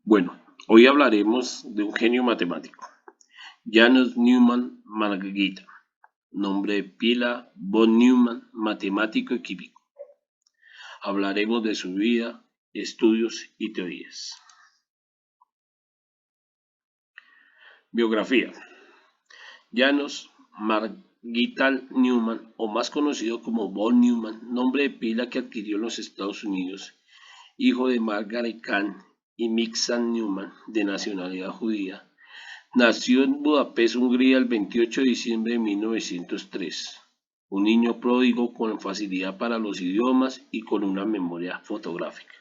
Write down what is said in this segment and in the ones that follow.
Bueno, hoy hablaremos de un genio matemático, Janusz Neumann Margita, nombre de pila von Neumann, matemático y químico. Hablaremos de su vida, estudios y teorías. Biografía. Janusz Margita Neumann, o más conocido como von Neumann, nombre de pila que adquirió en los Estados Unidos, hijo de Margaret Kahn y Miksa Neumann, de nacionalidad judía. Nació en Budapest, Hungría, el 28 de diciembre de 1903. Un niño pródigo con facilidad para los idiomas y con una memoria fotográfica.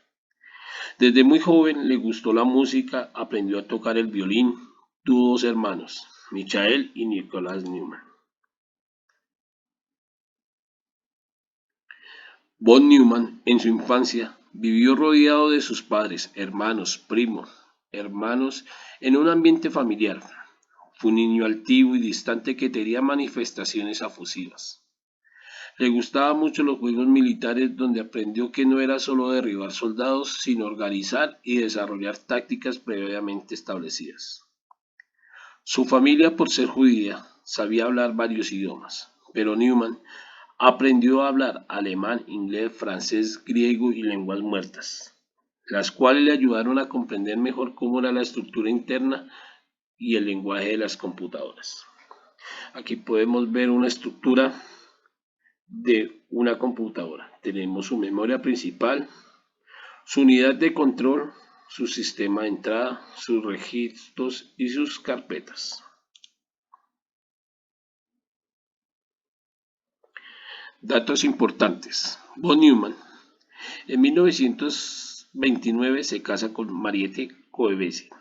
Desde muy joven le gustó la música, aprendió a tocar el violín. Tuvo dos hermanos, Michael y Nicolás Neumann. Von Neumann, en su infancia, vivió rodeado de sus padres, hermanos, primos, hermanos, en un ambiente familiar. Fue un niño altivo y distante que tenía manifestaciones afusivas. Le gustaban mucho los juegos militares donde aprendió que no era solo derribar soldados, sino organizar y desarrollar tácticas previamente establecidas. Su familia, por ser judía, sabía hablar varios idiomas, pero Neumann aprendió a hablar alemán, inglés, francés, griego y lenguas muertas, las cuales le ayudaron a comprender mejor cómo era la estructura interna y el lenguaje de las computadoras. Aquí podemos ver una estructura de una computadora. Tenemos su memoria principal, su unidad de control, su sistema de entrada, sus registros y sus carpetas. Datos importantes. Von Neumann en 1929 se casa con Mariette Coevese.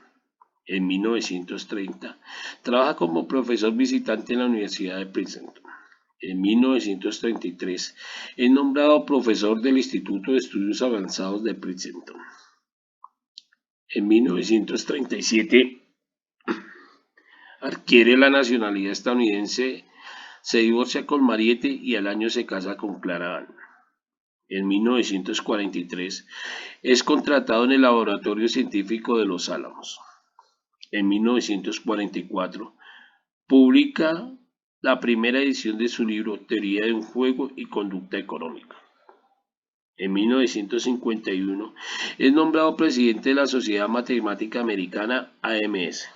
En 1930 trabaja como profesor visitante en la Universidad de Princeton. En 1933 es nombrado profesor del Instituto de Estudios Avanzados de Princeton. En 1937 adquiere la nacionalidad estadounidense, se divorcia con Mariette y al año se casa con Clara Ann. En 1943 es contratado en el Laboratorio Científico de Los Álamos. En 1944 publica la primera edición de su libro Teoría de un juego y conducta económica. En 1951 es nombrado presidente de la Sociedad Matemática Americana (AMS).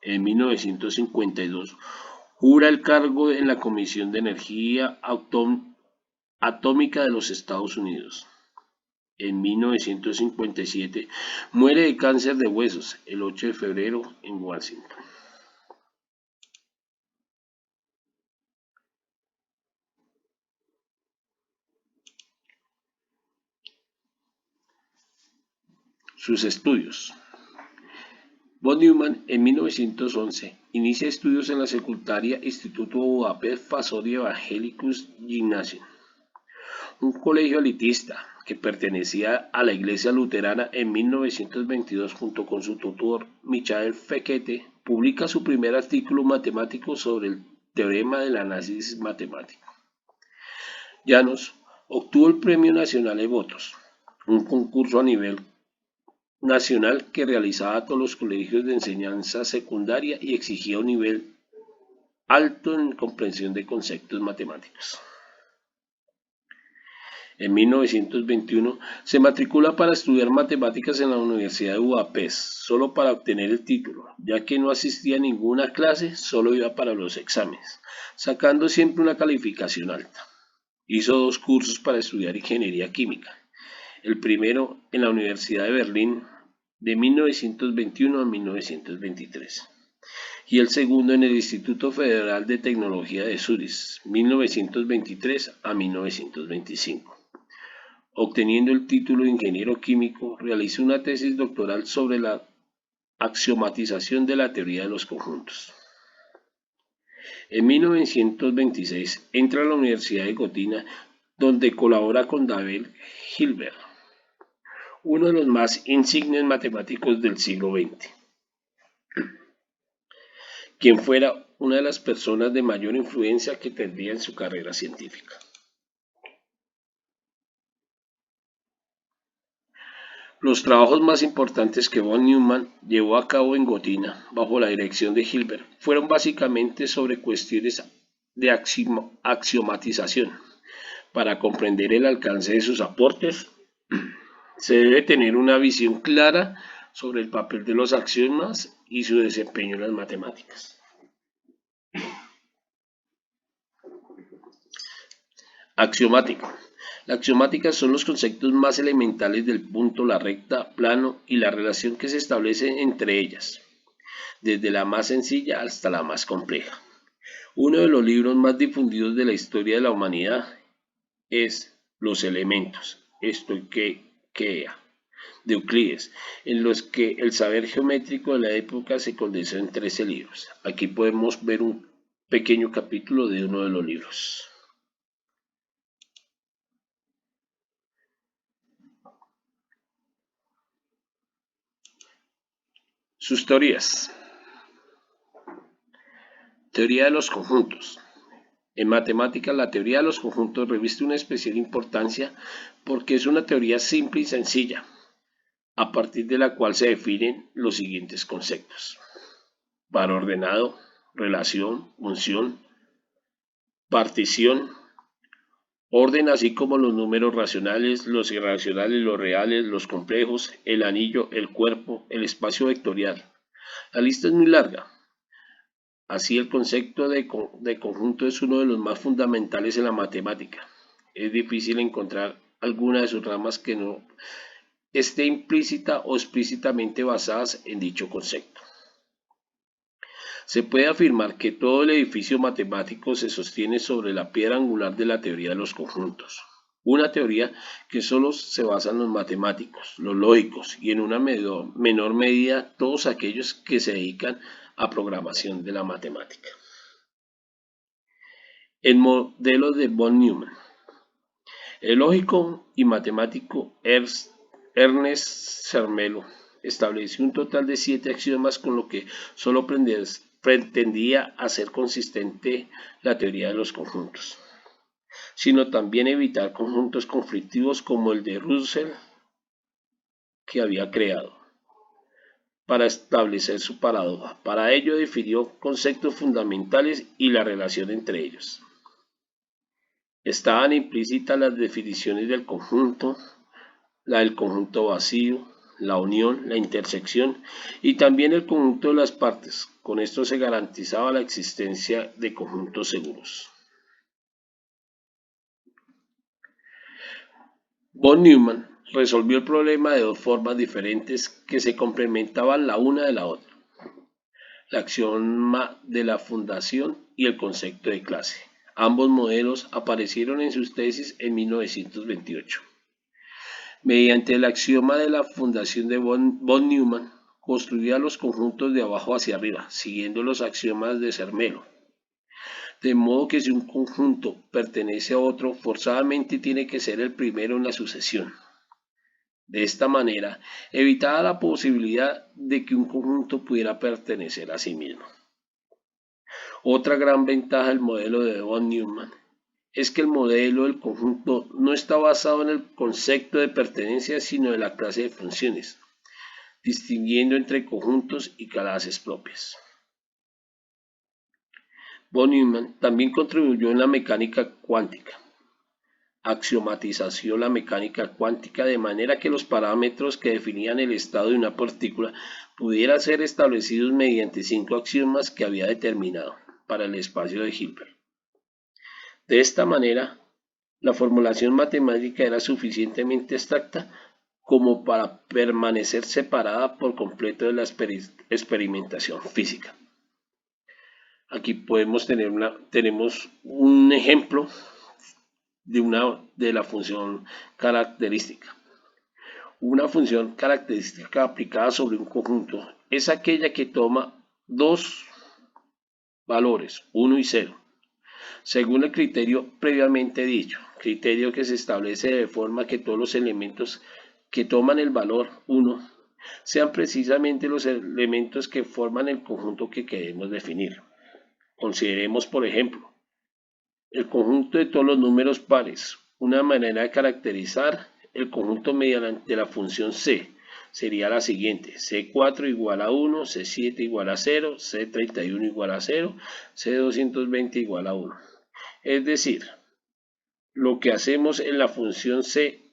En 1952 jura el cargo en la Comisión de Energía Atómica de los Estados Unidos. En 1957 muere de cáncer de huesos el 8 de febrero en Washington. Sus estudios. Von Neumann en 1911 inicia estudios en la secundaria Instituto Budapest Fasori Evangelicus Gymnasium, un colegio elitista que pertenecía a la Iglesia Luterana. En 1922, junto con su tutor Michael Fekete, publica su primer artículo matemático sobre el teorema del análisis matemático. Janusz obtuvo el Premio Nacional de Votos, un concurso a nivel nacional que realizaba a todos los colegios de enseñanza secundaria y exigía un nivel alto en comprensión de conceptos matemáticos. En 1921 se matricula para estudiar matemáticas en la Universidad de Budapest, solo para obtener el título, ya que no asistía a ninguna clase, solo iba para los exámenes, sacando siempre una calificación alta. Hizo dos cursos para estudiar ingeniería química, el primero en la Universidad de Berlín de 1921 a 1923 y el segundo en el Instituto Federal de Tecnología de Zúrich, 1923 a 1925. Obteniendo el título de ingeniero químico, realizó una tesis doctoral sobre la axiomatización de la teoría de los conjuntos. En 1926 entra a la Universidad de Gotinga, donde colabora con David Hilbert, uno de los más insignes matemáticos del siglo XX, quien fuera una de las personas de mayor influencia que tendría en su carrera científica. Los trabajos más importantes que von Neumann llevó a cabo en Gotina, bajo la dirección de Hilbert, fueron básicamente sobre cuestiones de axiomatización. Para comprender el alcance de sus aportes, se debe tener una visión clara sobre el papel de los axiomas y su desempeño en las matemáticas. Axiomática. La axiomática son los conceptos más elementales del punto, la recta, plano y la relación que se establece entre ellas, desde la más sencilla hasta la más compleja. Uno de los libros más difundidos de la historia de la humanidad es Los elementos, de Euclides, en los que el saber geométrico de la época se condensó en 13 libros. Aquí podemos ver un pequeño capítulo de uno de los libros. Sus teorías. Teoría de los conjuntos. En matemáticas, la teoría de los conjuntos reviste una especial importancia porque es una teoría simple y sencilla, a partir de la cual se definen los siguientes conceptos: par ordenado, relación, función, partición, orden, así como los números racionales, los irracionales, los reales, los complejos, el anillo, el cuerpo, el espacio vectorial. La lista es muy larga. Así, el concepto de conjunto es uno de los más fundamentales en la matemática. Es difícil encontrar alguna de sus ramas que no esté implícita o explícitamente basadas en dicho concepto. Se puede afirmar que todo el edificio matemático se sostiene sobre la piedra angular de la teoría de los conjuntos, una teoría que solo se basa en los matemáticos, los lógicos y en una menor medida todos aquellos que se dedican a programación de la matemática. El modelo de von Neumann. El lógico y matemático Ernest Zermelo estableció un total de 7 axiomas, con lo que solo pretendía hacer consistente la teoría de los conjuntos, sino también evitar conjuntos conflictivos como el de Russell, que había creado para establecer su paradoja. Para ello definió conceptos fundamentales y la relación entre ellos. Estaban implícitas las definiciones del conjunto, la del conjunto vacío, la unión, la intersección y también el conjunto de las partes. Con esto se garantizaba la existencia de conjuntos seguros. Von Neumann resolvió el problema de dos formas diferentes que se complementaban la una de la otra: la axioma de la fundación y el concepto de clase. Ambos modelos aparecieron en sus tesis en 1928. Mediante el axioma de la fundación de von Neumann, construía los conjuntos de abajo hacia arriba, siguiendo los axiomas de Zermelo. De modo que si un conjunto pertenece a otro, forzadamente tiene que ser el primero en la sucesión. De esta manera, evitaba la posibilidad de que un conjunto pudiera pertenecer a sí mismo. Otra gran ventaja del modelo de von Neumann es que el modelo del conjunto no está basado en el concepto de pertenencia, sino en la clase de funciones, distinguiendo entre conjuntos y clases propias. Von Neumann también contribuyó en la mecánica cuántica. Axiomatización la mecánica cuántica de manera que los parámetros que definían el estado de una partícula pudieran ser establecidos mediante 5 axiomas que había determinado para el espacio de Hilbert. De esta manera, la formulación matemática era suficientemente abstracta como para permanecer separada por completo de la experimentación física. Aquí tenemos un ejemplo de la función característica. Una función característica aplicada sobre un conjunto es aquella que toma dos valores, 1 y 0, según el criterio previamente dicho, criterio que se establece de forma que todos los elementos que toman el valor 1 sean precisamente los elementos que forman el conjunto que queremos definir. Consideremos, por ejemplo, el conjunto de todos los números pares. Una manera de caracterizar el conjunto mediante la función C. Sería la siguiente: C4 igual a 1, C7 igual a 0, C31 igual a 0, C220 igual a 1. Es decir, lo que hacemos en la función C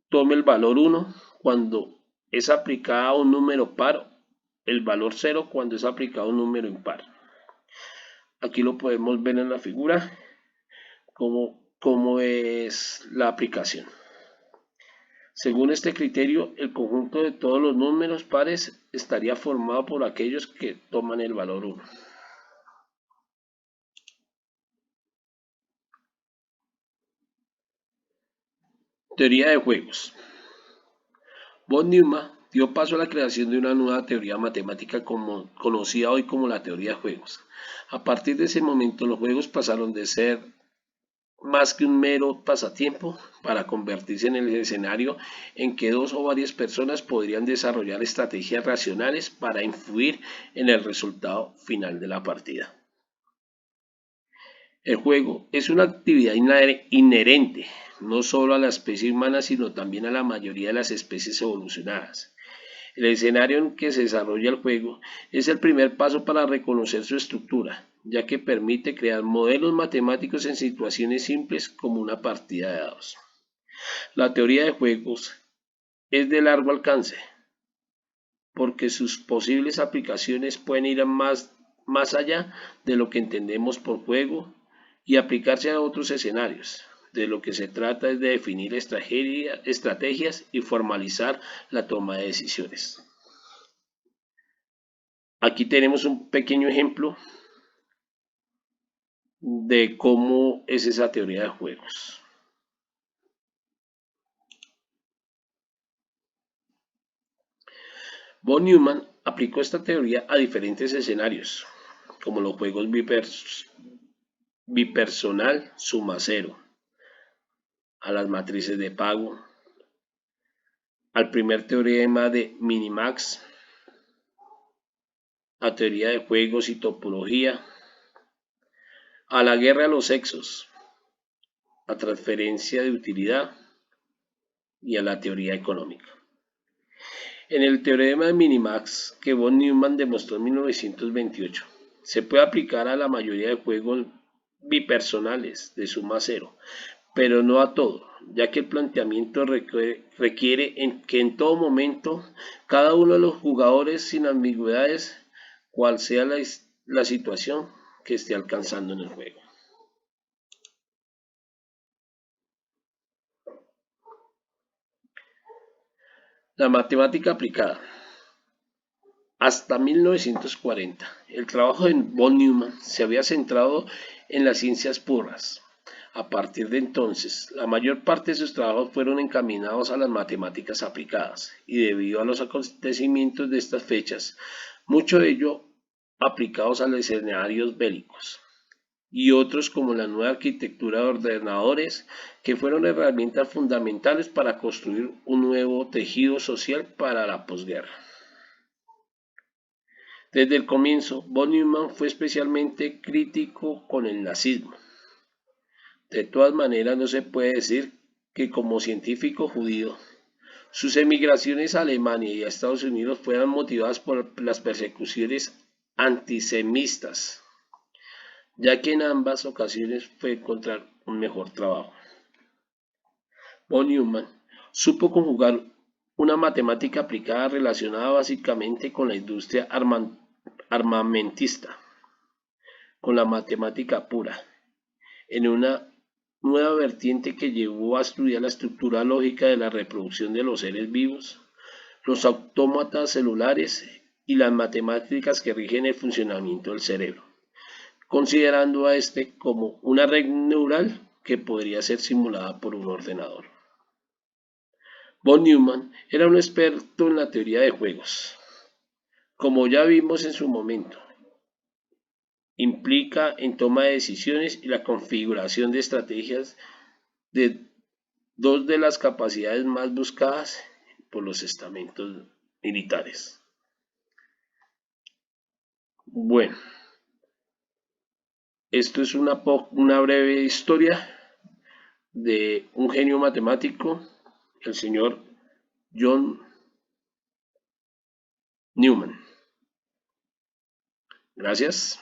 tome el valor 1 cuando es aplicada a un número par, el valor 0 cuando es aplicado a un número impar. Aquí lo podemos ver en la figura cómo es la aplicación. Según este criterio, el conjunto de todos los números pares estaría formado por aquellos que toman el valor 1. Teoría de juegos. Von Neumann dio paso a la creación de una nueva teoría matemática conocida hoy como la teoría de juegos. A partir de ese momento, los juegos pasaron de ser más que un mero pasatiempo para convertirse en el escenario en que dos o varias personas podrían desarrollar estrategias racionales para influir en el resultado final de la partida. El juego es una actividad inherente no solo a la especie humana, sino también a la mayoría de las especies evolucionadas. El escenario en que se desarrolla el juego es el primer paso para reconocer su estructura, ya que permite crear modelos matemáticos en situaciones simples como una partida de dados. La teoría de juegos es de largo alcance, porque sus posibles aplicaciones pueden ir más allá de lo que entendemos por juego y aplicarse a otros escenarios. De lo que se trata es de definir estrategias y formalizar la toma de decisiones. Aquí tenemos un pequeño ejemplo de cómo es esa teoría de juegos. Von Neumann aplicó esta teoría a diferentes escenarios, como los juegos bipersonal suma cero, a las matrices de pago, al primer teorema de Minimax, a teoría de juegos y topología, a la guerra de los sexos, a transferencia de utilidad y a la teoría económica. En el teorema de Minimax que von Neumann demostró en 1928, se puede aplicar a la mayoría de juegos bipersonales de suma cero, pero no a todo, ya que el planteamiento requiere que en todo momento cada uno de los jugadores, sin ambigüedades, cual sea la situación que esté alcanzando en el juego. La matemática aplicada. Hasta 1940, el trabajo de von Neumann se había centrado en las ciencias puras. A partir de entonces, la mayor parte de sus trabajos fueron encaminados a las matemáticas aplicadas, y debido a los acontecimientos de estas fechas, mucho de ello aplicados a los escenarios bélicos, y otros como la nueva arquitectura de ordenadores, que fueron herramientas fundamentales para construir un nuevo tejido social para la posguerra. Desde el comienzo, von Neumann fue especialmente crítico con el nazismo. De todas maneras, no se puede decir que como científico judío, sus emigraciones a Alemania y a Estados Unidos fueran motivadas por las persecuciones antisemitas, ya que en ambas ocasiones fue encontrar un mejor trabajo. Von Neumann supo conjugar una matemática aplicada relacionada básicamente con la industria armamentista, con la matemática pura, en una nueva vertiente que llevó a estudiar la estructura lógica de la reproducción de los seres vivos, los autómatas celulares y las matemáticas que rigen el funcionamiento del cerebro, considerando a este como una red neural que podría ser simulada por un ordenador. Von Neumann era un experto en la teoría de juegos, como ya vimos en su momento. Implica en toma de decisiones y la configuración de estrategias de dos de las capacidades más buscadas por los estamentos militares. Bueno, esto es una breve historia de un genio matemático el señor John Newman. Gracias.